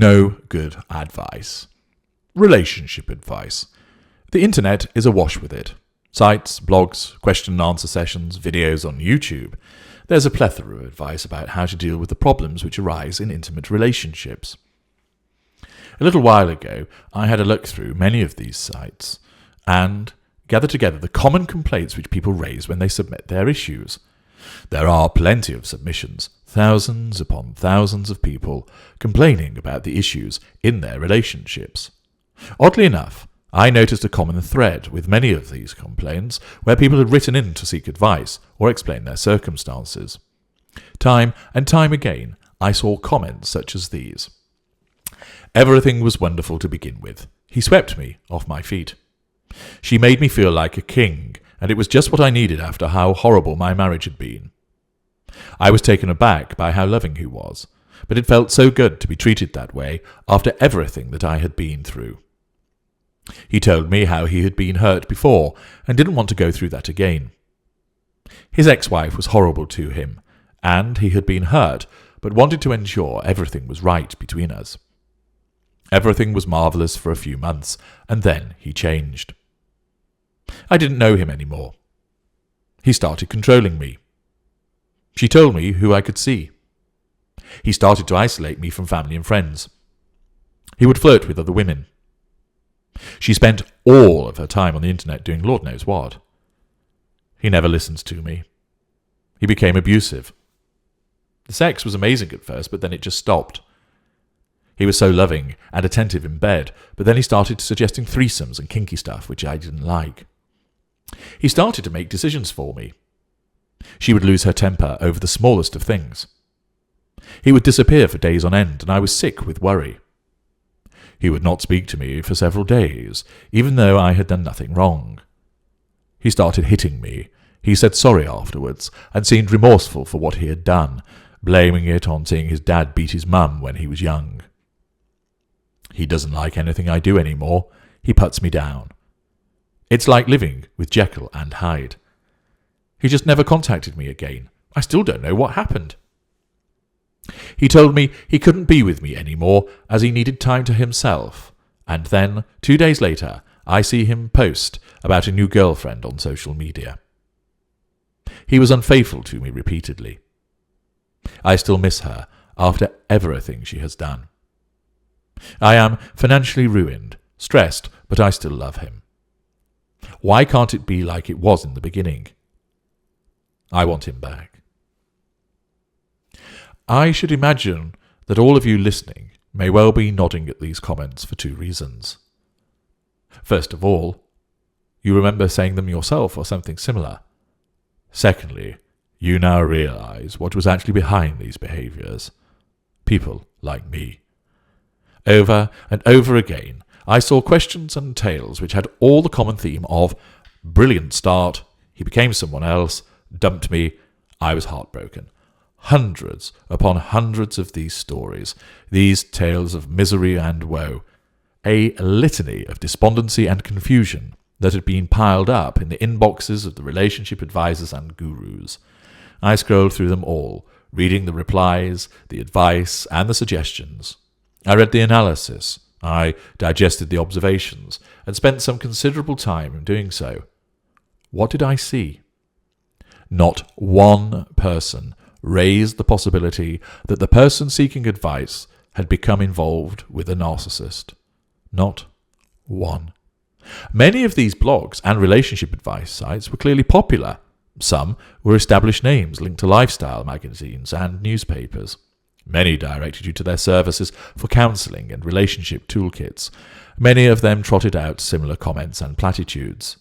No good advice. Relationship advice. The internet is awash with it. Sites, blogs, question and answer sessions, videos on YouTube. There's a plethora of advice about how to deal with the problems which arise in intimate relationships. A little while ago, I had a look through many of these sites and gathered together the common complaints which people raise when they submit their issues. There are plenty of submissions, thousands upon thousands of people complaining about the issues in their relationships. Oddly enough, I noticed a common thread with many of these complaints where people had written in to seek advice or explain their circumstances. Time and time again, I saw comments such as these. Everything was wonderful to begin with. He swept me off my feet. She made me feel like a king, and it was just what I needed after how horrible my marriage had been. I was taken aback by how loving he was, but it felt so good to be treated that way after everything that I had been through. He told me how he had been hurt before and didn't want to go through that again. His ex-wife was horrible to him, and he had been hurt, but wanted to ensure everything was right between us. Everything was marvellous for a few months, and then he changed. I didn't know him anymore. He started controlling me. She told me who I could see. He started to isolate me from family and friends. He would flirt with other women. She spent all of her time on the internet doing Lord knows what. He never listened to me. He became abusive. The sex was amazing at first, but then it just stopped. He was so loving and attentive in bed, but then he started suggesting threesomes and kinky stuff, which I didn't like. He started to make decisions for me. She would lose her temper over the smallest of things. He would disappear for days on end, and I was sick with worry. He would not speak to me for several days, even though I had done nothing wrong. He started hitting me. He said sorry afterwards, and seemed remorseful for what he had done, blaming it on seeing his dad beat his mum when he was young. He doesn't like anything I do anymore. He puts me down. It's like living with Jekyll and Hyde. He just never contacted me again. I still don't know what happened. He told me he couldn't be with me anymore as he needed time to himself, and then, 2 days later, I see him post about a new girlfriend on social media. He was unfaithful to me repeatedly. I still miss her after everything she has done. I am financially ruined, stressed, but I still love him. Why can't it be like it was in the beginning? I want him back. I should imagine that all of you listening may well be nodding at these comments for 2 reasons. First of all, you remember saying them yourself or something similar. Secondly, you now realize what was actually behind these behaviors. People like me. Over and over again, I saw questions and tales which had all the common theme of brilliant start, he became someone else, dumped me, I was heartbroken. Hundreds upon hundreds of these stories, these tales of misery and woe, a litany of despondency and confusion that had been piled up in the inboxes of the relationship advisors and gurus. I scrolled through them all, reading the replies, the advice, and the suggestions. I read the analysis, I digested the observations, and spent some considerable time in doing so. What did I see? Not one person raised the possibility that the person seeking advice had become involved with a narcissist. Not one. Many of these blogs and relationship advice sites were clearly popular. Some were established names linked to lifestyle magazines and newspapers. Many directed you to their services for counselling and relationship toolkits. Many of them trotted out similar comments and platitudes.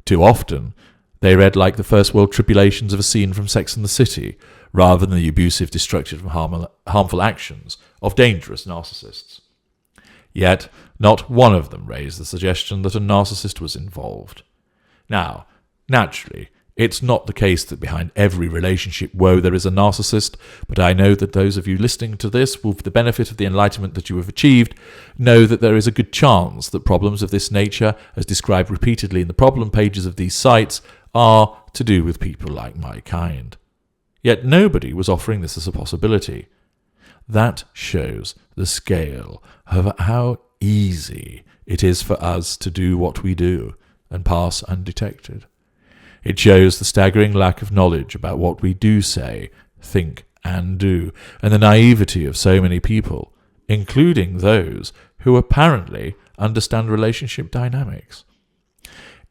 Too often, they read like the first world tribulations of a scene from Sex and the City, rather than the abusive, destructive and harmful actions of dangerous narcissists. Yet, not one of them raised the suggestion that a narcissist was involved. Now, naturally, it's not the case that behind every relationship woe there is a narcissist, but I know that those of you listening to this will, for the benefit of the enlightenment that you have achieved, know that there is a good chance that problems of this nature, as described repeatedly in the problem pages of these sites, are to do with people like my kind. Yet nobody was offering this as a possibility. That shows the scale of how easy it is for us to do what we do and pass undetected. It shows the staggering lack of knowledge about what we do say, think, and do, and the naivety of so many people, including those who apparently understand relationship dynamics.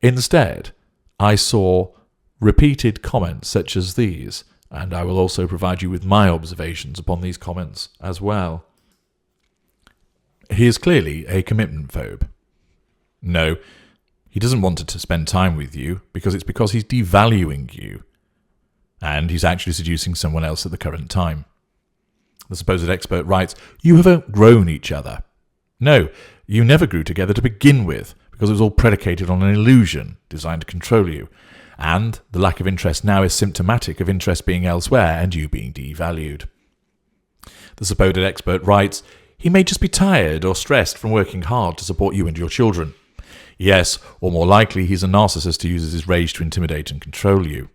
Instead, I saw repeated comments such as these, and I will also provide you with my observations upon these comments as well. He is clearly a commitment phobe. No, he doesn't want to spend time with you because he's devaluing you, and he's actually seducing someone else at the current time. The supposed expert writes, "You have outgrown each other." No, you never grew together to begin with, because it was all predicated on an illusion designed to control you, and the lack of interest now is symptomatic of interest being elsewhere and you being devalued. The supposed expert writes, "He may just be tired or stressed from working hard to support you and your children." Yes, or more likely, he's a narcissist who uses his rage to intimidate and control you.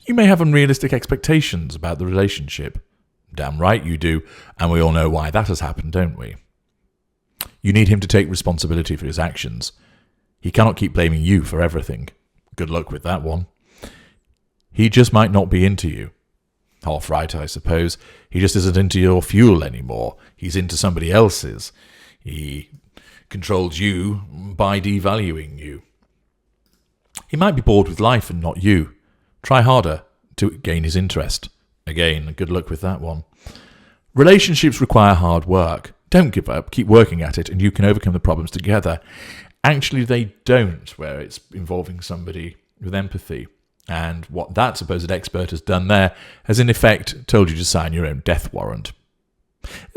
You may have unrealistic expectations about the relationship. Damn right you do, and we all know why that has happened, don't we? You need him to take responsibility for his actions. He cannot keep blaming you for everything. Good luck with that one. He just might not be into you. Half right, I suppose. He just isn't into your fuel anymore. He's into somebody else's. He controls you by devaluing you. He might be bored with life and not you. Try harder to gain his interest. Again, good luck with that one. Relationships require hard work. Don't give up, keep working at it, and you can overcome the problems together. Actually, they don't, where it's involving somebody with empathy. And what that supposed expert has done there has in effect told you to sign your own death warrant.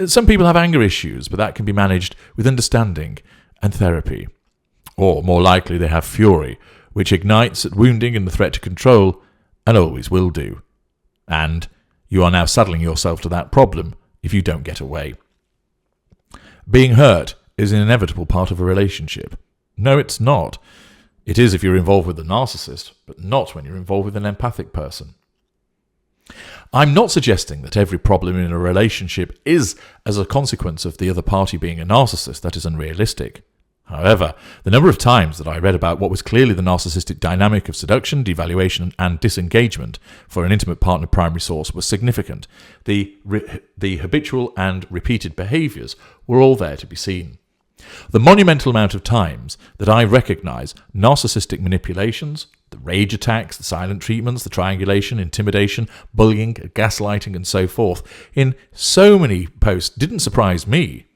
Some people have anger issues, but that can be managed with understanding and therapy. Or, more likely, they have fury, which ignites at wounding and the threat to control, and always will do. And you are now saddling yourself to that problem if you don't get away. Being hurt is an inevitable part of a relationship. No, it's not. It is if you're involved with a narcissist, but not when you're involved with an empathic person. I'm not suggesting that every problem in a relationship is as a consequence of the other party being a narcissist. That is unrealistic. However, the number of times that I read about what was clearly the narcissistic dynamic of seduction, devaluation, and disengagement for an intimate partner primary source was significant. The habitual and repeated behaviours were all there to be seen. The monumental amount of times that I recognise narcissistic manipulations, the rage attacks, the silent treatments, the triangulation, intimidation, bullying, gaslighting, and so forth, in so many posts didn't surprise me,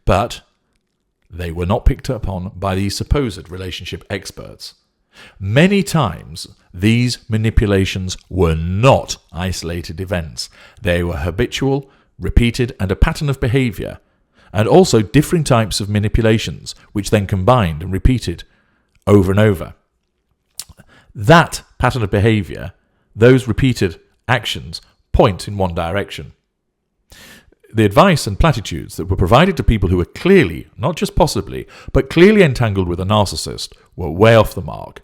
but they were not picked up on by these supposed relationship experts. Many times, these manipulations were not isolated events. They were habitual, repeated, and a pattern of behaviour, and also differing types of manipulations, which then combined and repeated over and over. That pattern of behaviour, those repeated actions, point in one direction. The advice and platitudes that were provided to people who were clearly, not just possibly, but clearly entangled with a narcissist were way off the mark.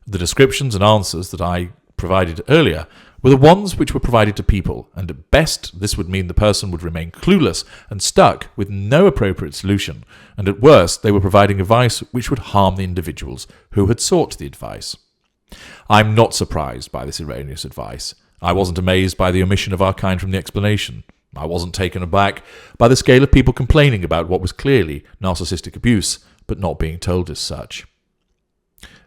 The descriptions and answers that I provided earlier were the ones which were provided to people, and at best this would mean the person would remain clueless and stuck with no appropriate solution, and at worst they were providing advice which would harm the individuals who had sought the advice. I'm not surprised by this erroneous advice. I wasn't amazed by the omission of our kind from the explanation. I wasn't taken aback by the scale of people complaining about what was clearly narcissistic abuse, but not being told as such.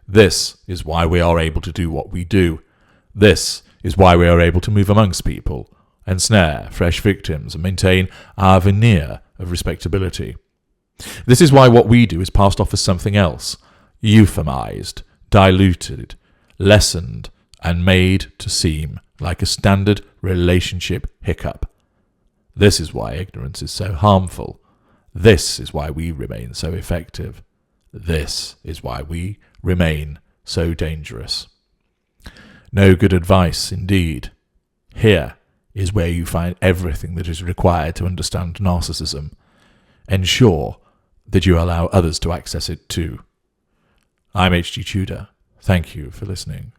This is why we are able to do what we do. This is why we are able to move amongst people, ensnare fresh victims, and maintain our veneer of respectability. This is why what we do is passed off as something else, euphemized, diluted, lessened, and made to seem like a standard relationship hiccup. This is why ignorance is so harmful. This is why we remain so effective. This is why we remain so dangerous. No good advice, indeed. Here is where you find everything that is required to understand narcissism. Ensure that you allow others to access it too. I'm H.G. Tudor. Thank you for listening.